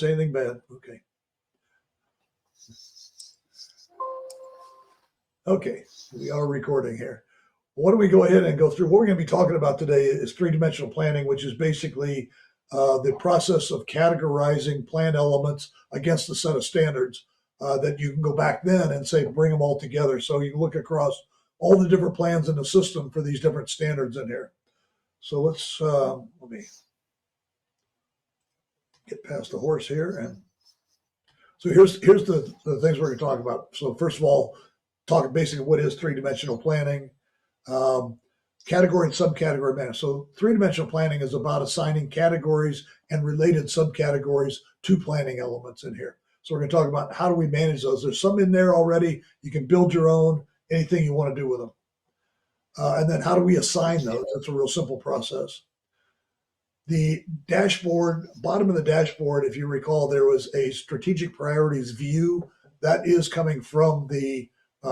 Say anything bad. Okay. Okay, we are recording here. Why don't we go ahead and go through what we're going to be talking about today is three-dimensional planning, which is basically the process of categorizing plan elements against a set of standards that you can go back then and say bring them all together. So you can look across all the different plans in the system for these different standards in here. So let me get past the horse here. And so here's the things we're going to talk about. So first of all, talk basically what is three-dimensional planning. Category and subcategory management. So three-dimensional planning is about assigning categories and related subcategories to planning elements in here. So we're going to talk about how do we manage those. There's some in there already. You can build your own, anything you want to do with them. And then how do we assign those? That's a real simple process. The dashboard, bottom of the dashboard, if you recall, there was a strategic priorities view that is coming from the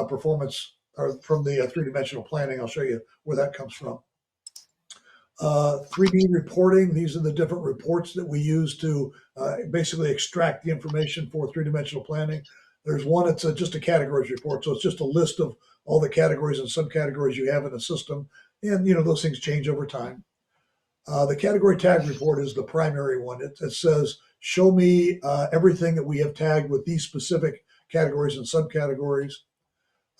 performance or from the three-dimensional planning. I'll show you where that comes from. 3D reporting, these are the different reports that we use to basically extract the information for three-dimensional planning. There's one, it's just a categories report. So it's just a list of all the categories and subcategories you have in the system. And, those things change over time. The category tag report is the primary one. It says, show me everything that we have tagged with these specific categories and subcategories.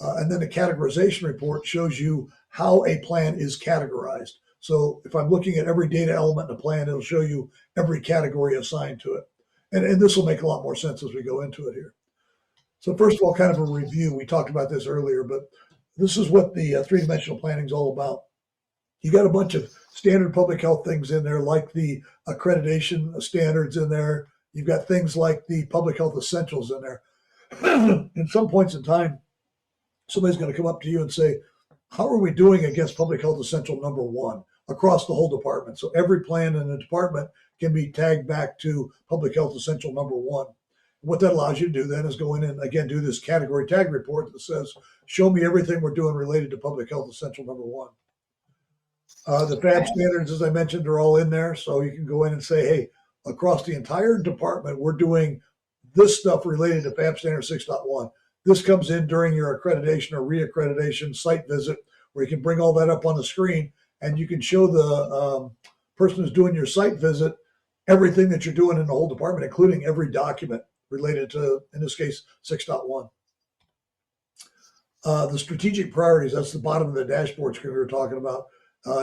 And then the categorization report shows you how a plan is categorized. So if I'm looking at every data element in a plan, it'll show you every category assigned to it. And this will make a lot more sense as we go into it here. So first of all, kind of a review. We talked about this earlier, but this is what the three-dimensional planning is all about. You got a bunch of standard public health things in there, like the accreditation standards in there. You've got things like the public health essentials in there. In some points in time, somebody's going to come up to you and say, how are we doing against public health essential number one across the whole department? So every plan in the department can be tagged back to public health essential number one. What that allows you to do then is go in and, again, do this category tag report that says, show me everything we're doing related to public health essential number one. The FAB standards, as I mentioned, are all in there. So you can go in and say, hey, across the entire department, we're doing this stuff related to FAB standard 6.1. This comes in during your accreditation or reaccreditation site visit, where you can bring all that up on the screen and you can show the person who's doing your site visit everything that you're doing in the whole department, including every document related to, in this case, 6.1. The strategic priorities, that's the bottom of the dashboard screen we were talking about.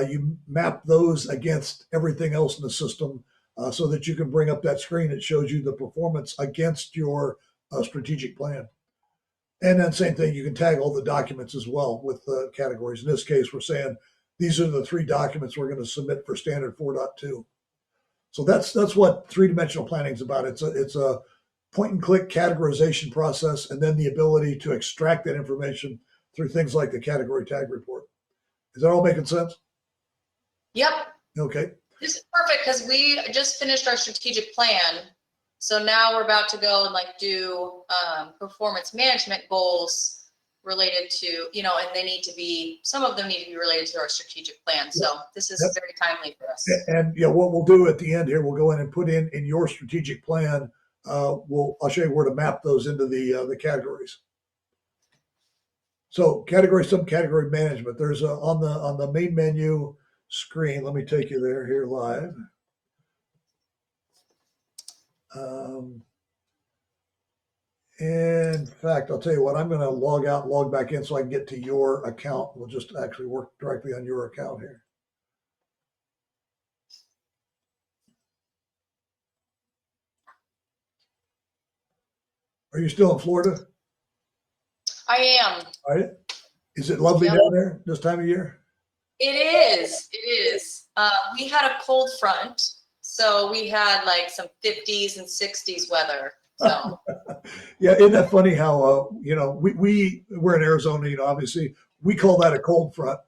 You map those against everything else in the system so that you can bring up that screen. It shows you the performance against your strategic plan. And then same thing, you can tag all the documents as well with the categories. In this case, we're saying these are the 3 documents we're going to submit for standard 4.2. So that's what three-dimensional planning is about. It's a point and click categorization process, and then the ability to extract that information through things like the category tag report. Is that all making sense? Yep. Okay. This is perfect because we just finished our strategic plan. So now we're about to go and do performance management goals related to, and they need to be, some of them need to be related to our strategic plan. So this is very timely for us. And what we'll do at the end here, we'll go in and put in your strategic plan. I'll show you where to map those into the categories. So category, subcategory management. There's on the main menu screen. Let me take you there here live. In fact, I'll tell you what, I'm going to log out, log back in so I can get to your account. We'll just actually work directly on your account here. Are you still in Florida? I am. All right. Is it lovely down there this time of year? It is. It is. We had a cold front, so we had some 50s and 60s weather. So. Yeah, isn't that funny how we're in Arizona, obviously we call that a cold front.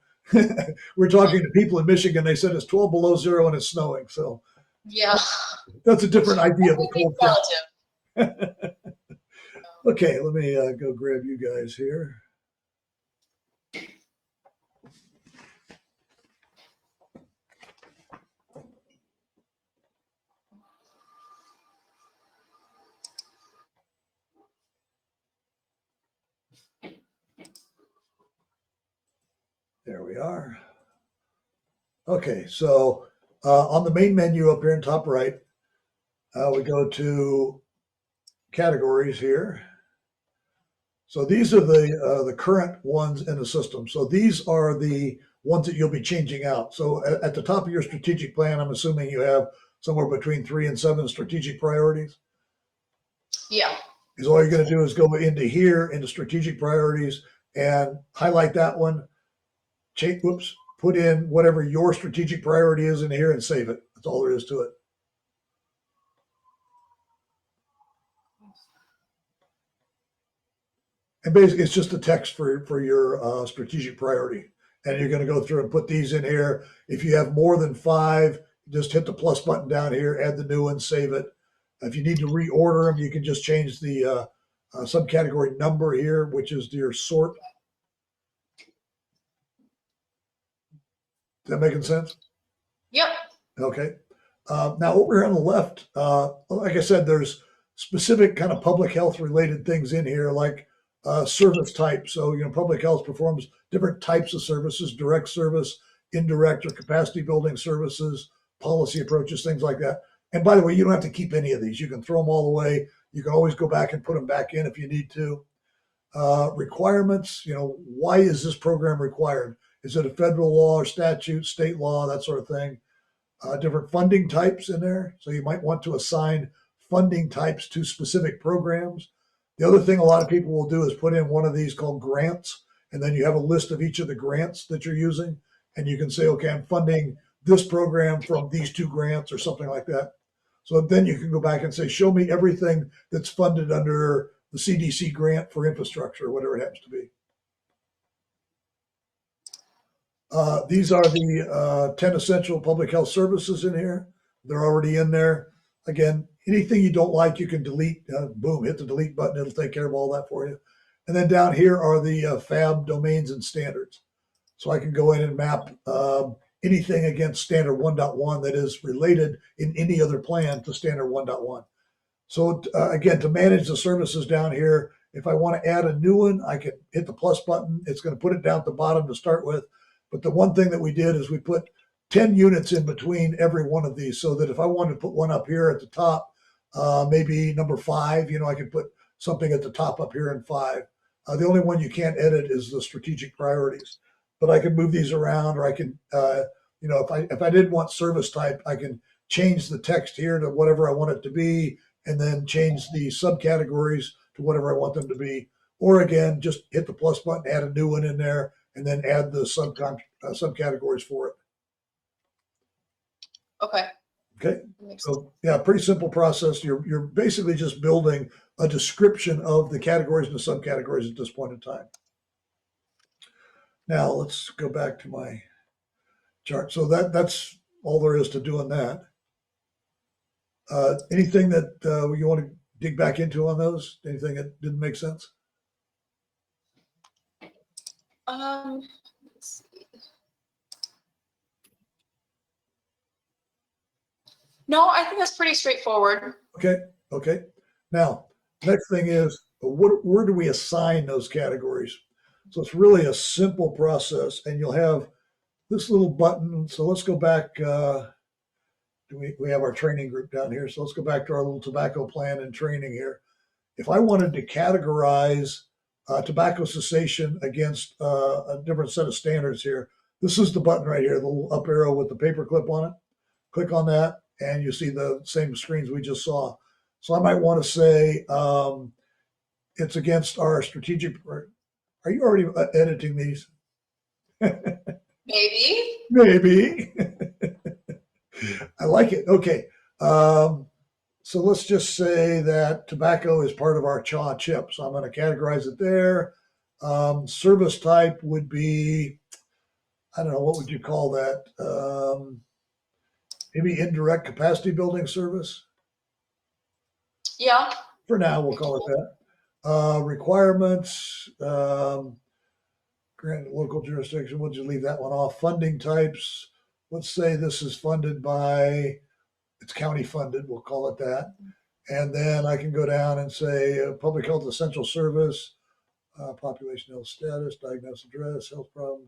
We're talking to people in Michigan, they said it's 12 below zero and it's snowing. So yeah, that's a different idea of a cold front. Okay, let me go grab you guys here. There we are. Okay, so on the main menu up here in top right, we go to categories here. So these are the current ones in the system. So these are the ones that you'll be changing out. So at the top of your strategic plan, I'm assuming you have somewhere between 3 and 7 strategic priorities. Yeah. Because all you're going to do is go into here, into strategic priorities, and highlight that one. Put in whatever your strategic priority is in here and save it. That's all there is to it. And basically, it's just a text for your strategic priority. And you're going to go through and put these in here. If you have more than 5, just hit the plus button down here, add the new one, save it. If you need to reorder them, you can just change the subcategory number here, which is your sort. Is that making sense? Yep. Okay. Now over here on the left, like I said, there's specific kind of public health related things in here, like service type. So, public health performs different types of services: direct service, indirect or capacity building services, policy approaches, things like that. And by the way, you don't have to keep any of these. You can throw them all away. You can always go back and put them back in if you need to. Requirements, why is this program required? Is it a federal law or statute, state law, that sort of thing? Different funding types in there. So you might want to assign funding types to specific programs. The other thing a lot of people will do is put in one of these called grants, and then you have a list of each of the grants that you're using, and you can say, okay, I'm funding this program from these 2 grants or something like that. So then you can go back and say, show me everything that's funded under the CDC grant for infrastructure, or whatever it happens to be. These are the 10 essential public health services in here. They're already in there. Again, anything you don't like, you can delete. Boom, hit the delete button. It'll take care of all that for you. And then down here are the FAB domains and standards. So I can go in and map anything against standard 1.1 that is related in any other plan to standard 1.1. So again, to manage the services down here, if I want to add a new one, I can hit the plus button. It's going to put it down at the bottom to start with. But the one thing that we did is we put 10 units in between every one of these, so that if I wanted to put one up here at the top, maybe number 5, I could put something at the top up here in 5. The only one you can't edit is the strategic priorities. But I can move these around, or I can, if I didn't want service type, I can change the text here to whatever I want it to be, and then change the subcategories to whatever I want them to be. Or again, just hit the plus button, add a new one in there, and then add the subcategories for it. Okay. Okay. So yeah, pretty simple process. You're basically just building a description of the categories and the subcategories at this point in time. Now let's go back to my chart. So that's all there is to doing that. Anything that you want to dig back into on those? Anything that didn't make sense? Let's see. No, I think that's pretty straightforward. Okay. Now, next thing is, where do we assign those categories? So it's really a simple process, and you'll have this little button. So let's go back. We have our training group down here. So let's go back to our little tobacco plan and training here. If I wanted to categorize tobacco cessation against a different set of standards here, this is the button right here, the little up arrow with the paper clip on it. Click on that, and you see the same screens we just saw. So I might want to say it's against our strategic. Are you already editing these? Maybe. Maybe. I like it. Okay. So let's just say that tobacco is part of our CHA chip. So I'm going to categorize it there. Service type would be, I don't know, what would you call that? Maybe indirect capacity building service? Yeah. For now, we'll call it that. Requirements, granted local jurisdiction, we'll just leave that one off. Funding types, let's say this is funded by, it's county funded, we'll call it that. And then I can go down and say public health essential service, population health status, diagnosis address, health problem.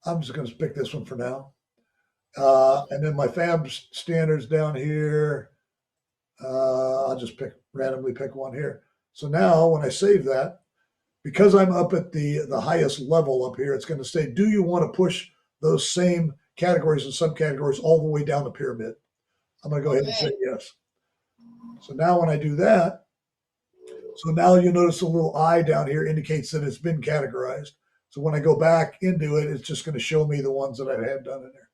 I'm just going to pick this one for now. And then my FAB standards down here, I'll just randomly pick one here. So now when I save that, because I'm up at the highest level up here, it's going to say, do you want to push those same categories and subcategories all the way down the pyramid? I'm going to go ahead and say yes. So now when I do that, so now you'll notice a little eye down here indicates that it's been categorized. So when I go back into it, it's just going to show me the ones that I have done in there.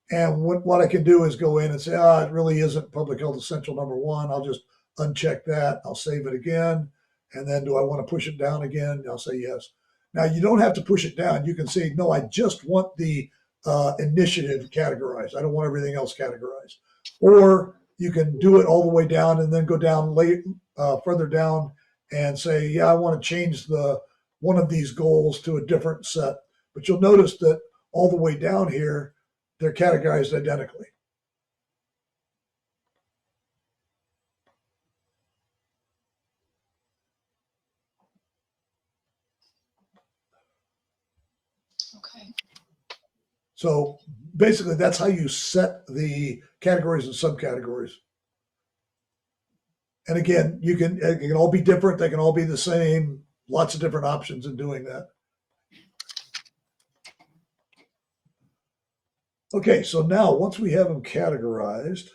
And what I can do is go in and say, it really isn't public health essential number 1. I'll just uncheck that. I'll save it again. And then do I want to push it down again? I'll say yes. Now you don't have to push it down. You can say, no, I just want the initiative categorized. I don't want everything else categorized. Or you can do it all the way down and then go down further down and say, yeah, I want to change one of these goals to a different set. But you'll notice that all the way down here, they're categorized identically. Okay. So basically, that's how you set the categories and subcategories. And again, it can all be different. They can all be the same. Lots of different options in doing that. Okay, so now once we have them categorized,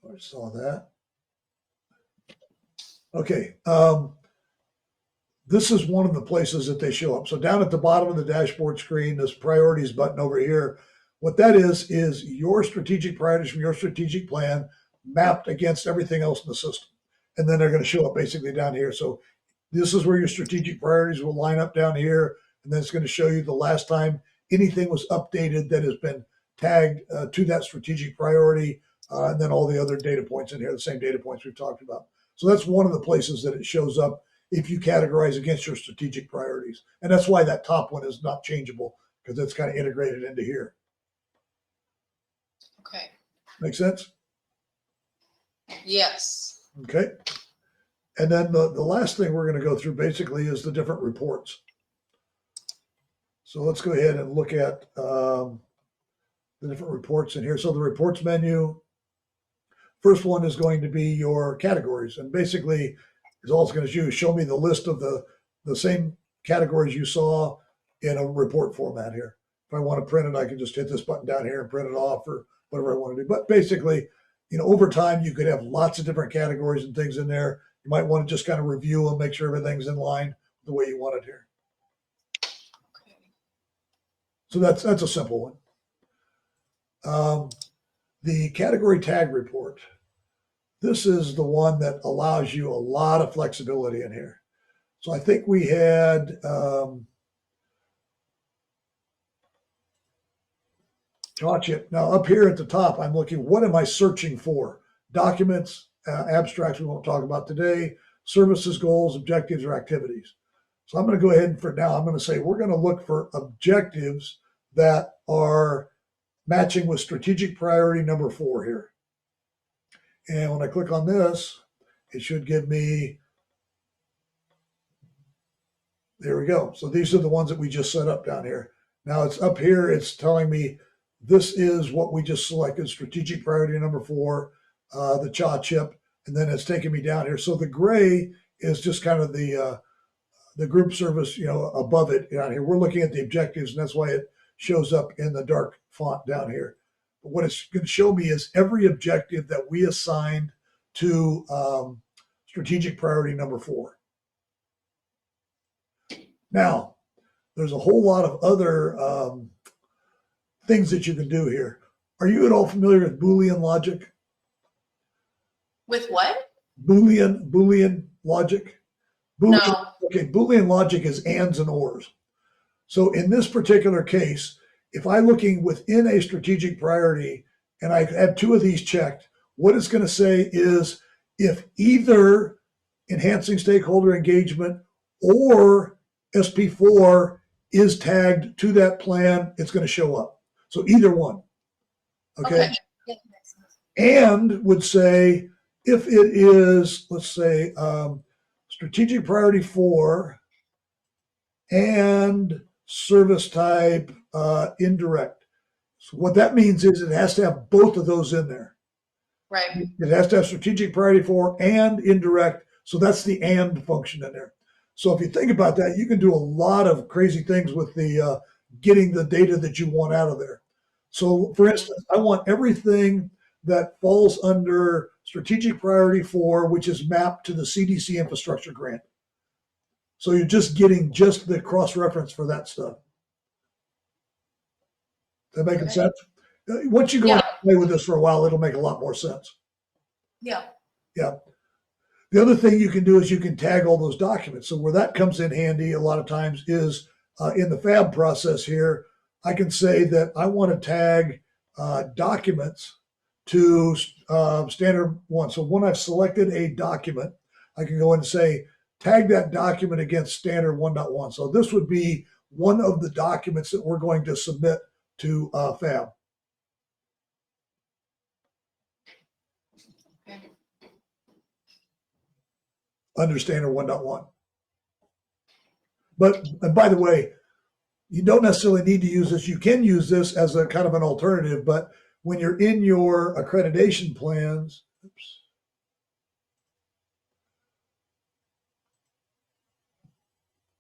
I saw that. Okay, this is one of the places that they show up. So down at the bottom of the dashboard screen, this priorities button over here, what that is your strategic priorities from your strategic plan mapped against everything else in the system. And then they're going to show up basically down here. So this is where your strategic priorities will line up down here. And then it's going to show you the last time anything was updated that has been tagged to that strategic priority. And then all the other data points in here, the same data points we've talked about. So that's one of the places that it shows up if you categorize against your strategic priorities. And that's why that top one is not changeable, because it's kind of integrated into here. Okay. Make sense? Yes. Okay. And then the last thing we're going to go through basically is the different reports. So let's go ahead and look at the different reports in here. So the reports menu, first one is going to be your categories. And basically, is all it's going to do is show me the list of the same categories you saw in a report format here. If I want to print it, I can just hit this button down here and print it off or whatever I want to do. But basically, over time, you could have lots of different categories and things in there. You might want to just kind of review them, make sure everything's in line the way you want it here. Okay. So that's a simple one. The category tag report. This is the one that allows you a lot of flexibility in here. So I think we had gotcha. Now up here at the top, I'm looking, what am I searching for? Documents, abstracts we won't talk about today, services, goals, objectives, or activities. So I'm going to go ahead and for now, I'm going to say we're going to look for objectives that are matching with strategic priority number 4 here. And when I click on this, it should give me, there we go. So these are the ones that we just set up down here. Now it's up here, it's telling me this is what we just selected, strategic priority number 4, the CHA chip, and then it's taking me down here. So the gray is just kind of the group service, above it down here. We're looking at the objectives, and that's why it shows up in the dark font down here. But what it's going to show me is every objective that we assigned to strategic priority number 4. Now, there's a whole lot of other things that you can do here. Are you at all familiar with Boolean logic? With what? Boolean logic? No. Okay, Boolean logic is ands and ors. So in this particular case, if I'm looking within a strategic priority and I have 2 of these checked, what it's going to say is if either enhancing stakeholder engagement or SP4 is tagged to that plan, it's going to show up. So either one. Okay. Yeah, that makes sense. And would say if it is, let's say, strategic priority 4 and service type indirect. So what that means is it has to have both of those in there. Right. It has to have strategic priority 4 and indirect. So that's the and function in there. So if you think about that, you can do a lot of crazy things with the getting the data that you want out of there. So for instance, I want everything that falls under strategic priority 4, which is mapped to the CDC infrastructure grant. So you're just getting just the cross-reference for that stuff. That making Okay. sense? Once you go Yeah. and play with this for a while, it'll make a lot more sense. Yeah. Yeah. The other thing you can do is you can tag all those documents. So where that comes in handy a lot of times is in the FAB process here. I can say that I want to tag documents to standard 1. So when I've selected a document, I can go in and say, tag that document against standard 1.1. So this would be one of the documents that we're going to submit to FAB. Okay. Under standard 1.1. But and by the way, you don't necessarily need to use this. You can use this as a kind of an alternative, but when you're in your accreditation plans,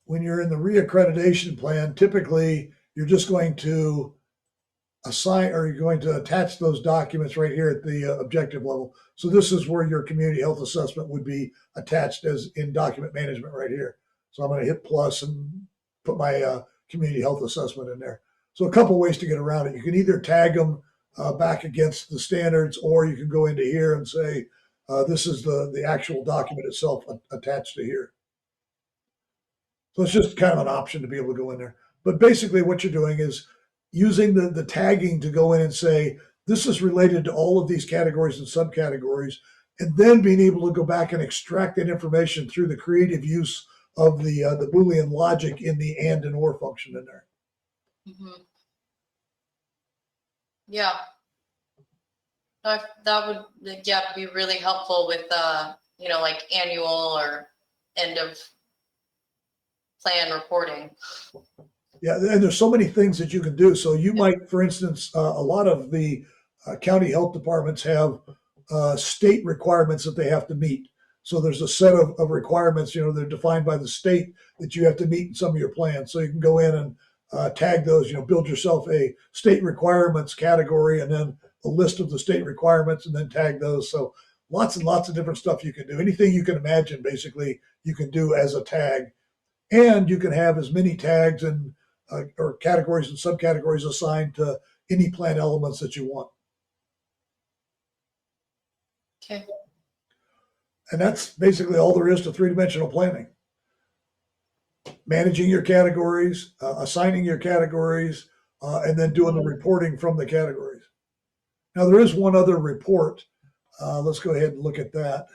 when you're in the reaccreditation plan, typically you're just going to assign or you're going to attach those documents right here at the objective level. So this is where your community health assessment would be attached as in document management right here. So I'm going to hit plus and put my community health assessment in there. So a couple ways to get around it. You can either tag them back against the standards, or you can go into here and say, this is the actual document itself attached to here. So it's just kind of an option to be able to go in there. But basically what you're doing is using the tagging to go in and say, this is related to all of these categories and subcategories, and then being able to go back and extract that information through the creative use of the Boolean logic in the and or function in there. Mm-hmm. Yeah. That would be really helpful with like annual or end of plan reporting. Yeah, and there's so many things that you can do. So you might, for instance, a lot of the county health departments have state requirements that they have to meet. So there's a set of requirements, they're defined by the state that you have to meet in some of your plans. So you can go in and tag those, build yourself a state requirements category and then a list of the state requirements and then tag those. So lots and lots of different stuff you can do. Anything you can imagine, basically, you can do as a tag. And you can have as many tags and or categories and subcategories assigned to any plan elements that you want. Okay. And that's basically all there is to three-dimensional planning. Managing your categories, assigning your categories, and then doing the reporting from the categories. Now, there is one other report. Let's go ahead and look at that.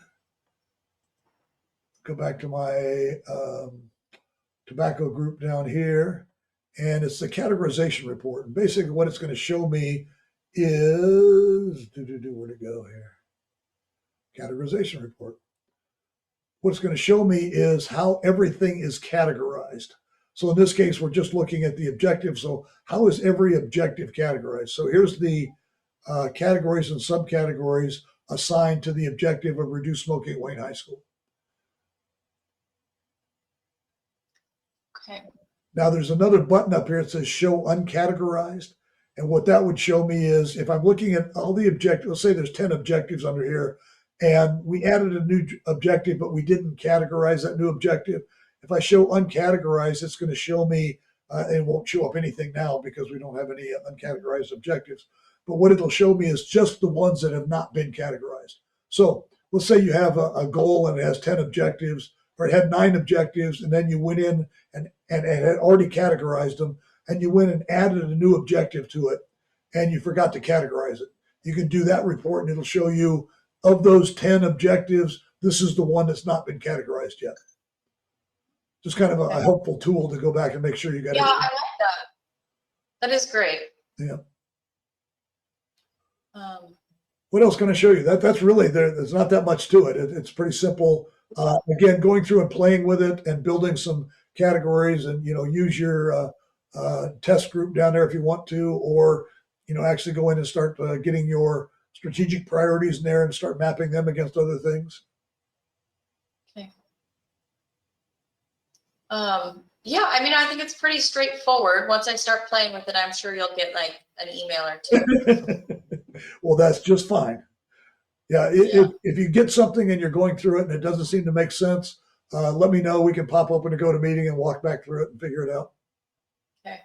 Go back to my tobacco group down here. And it's the categorization report. And basically what it's going to show me is, where'd it go here? Categorization report. What it's going to show me is how everything is categorized. So in this case, we're just looking at the objective. So how is every objective categorized? So here's the categories and subcategories assigned to the objective of reduce smoking at Wayne High School. Okay. Now there's another button up here that says show uncategorized. And what that would show me is if I'm looking at all the objectives, let's say there's 10 objectives under here, and we added a new objective, but we didn't categorize that new objective. If I show uncategorized, it's going to show me, it won't show up anything now because we don't have any uncategorized objectives. But what it'll show me is just the ones that have not been categorized. So let's say you have a goal and it has 10 objectives, or it had 9 objectives, and then you went in and had already categorized them, and you went and added a new objective to it, and you forgot to categorize it. You can do that report, and it'll show you, of those 10 objectives, this is the one that's not been categorized yet. Just kind of a helpful tool to go back and make sure you got it. Yeah, I like that. That is great. Yeah. What else can I show you? That's really there. There's not that much to it. It's pretty simple. Again, going through and playing with it and building some categories, and use your test group down there if you want to, or actually go in and start getting your strategic priorities in there and start mapping them against other things. Okay. Yeah, I mean, I think it's pretty straightforward. Once I start playing with it, I'm sure you'll get like an email or two. Well, that's just fine. Yeah, Yeah. if you get something and you're going through it and it doesn't seem to make sense, let me know. We can pop open a GoToMeeting and walk back through it and figure it out. Okay.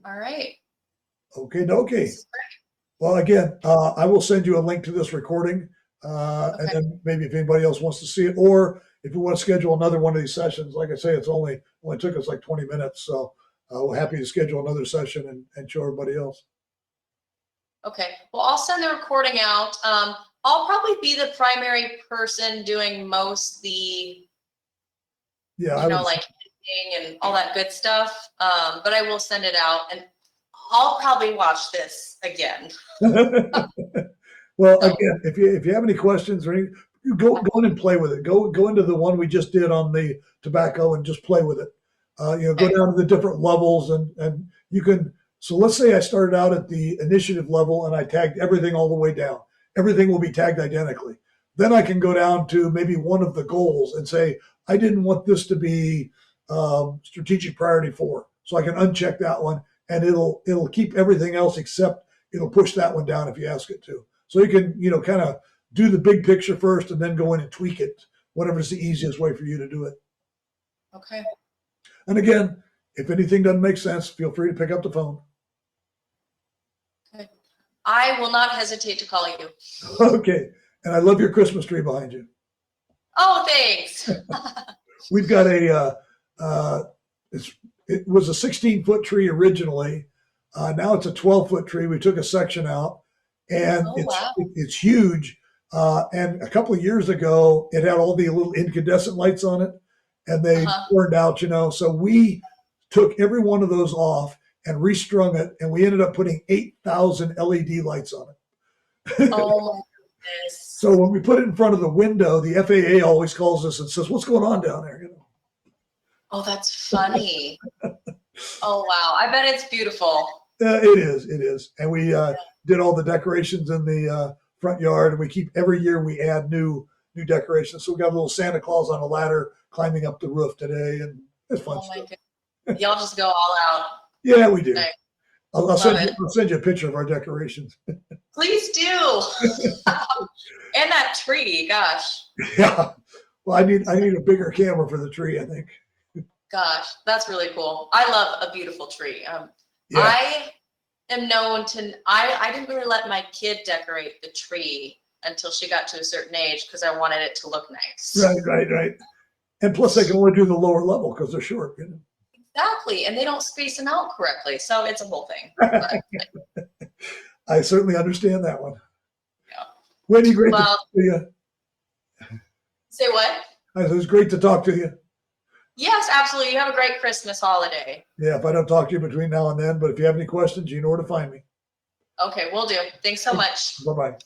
All right. Okay, okay. This is great. Well, again, I will send you a link to this recording, and Okay. then maybe if anybody else wants to see it, or if you want to schedule another one of these sessions, like I say, it's only took us like 20 minutes, so we're happy to schedule another session and show everybody else. Okay. Well, I'll send the recording out. I'll probably be the primary person doing most the, Yeah, like editing and all that good stuff. But I will send it out, and I'll probably watch this again. Well, So, again, if you have any questions or any, you go in and play with it. Go into the one we just did on the tobacco and just play with it. Go okay. down to the different levels, and you can. So let's say I started out at the initiative level and I tagged everything all the way down. Everything will be tagged identically. Then I can go down to maybe one of the goals and say, I didn't want this to be strategic priority 4. So I can uncheck that one, and it'll keep everything else except it'll push that one down if you ask it to. So you can, kind of do the big picture first and then go in and tweak it, whatever's the easiest way for you to do it. Okay. And again, if anything doesn't make sense, feel free to pick up the phone. Okay. I will not hesitate to call you. Okay. And I love your Christmas tree behind you. Oh, thanks. We've got it was a 16-foot tree originally. Now it's a 12-foot tree. We took a section out, and Oh, wow. it's huge. And a couple of years ago, it had all the little incandescent lights on it, and they burned out. So we took every one of those off and restrung it, and we ended up putting 8,000 LED lights on it. Oh my goodness. So when we put it in front of the window, the FAA always calls us and says, "What's going on down there?" Oh, that's funny. Oh, wow. I bet it's beautiful. It is. And we did all the decorations in the front yard, and we keep every year we add new decorations. So we got a little Santa Claus on a ladder climbing up the roof today, and it's fun Oh my stuff. goodness. Y'all just go all out. Yeah, we do. Okay. I'll send you a picture of our decorations. Please do. And that tree, gosh. Yeah. Well, I need a bigger camera for the tree, I think. Gosh, that's really cool. I love a beautiful tree. Yeah. I am known to, I didn't really let my kid decorate the tree until she got to a certain age because I wanted it to look nice. Right. And plus, they can only do the lower level because they're short. Exactly. And they don't space them out correctly. So it's a whole thing. But, I certainly understand that one. yeah. Wendy, great to Well, talk to you. say what? It was great to talk to you. Yes, absolutely. You have a great Christmas holiday. Yeah, if I don't talk to you between now and then, but if you have any questions, you know where to find me. Okay, will do. Thanks so much. Bye-bye.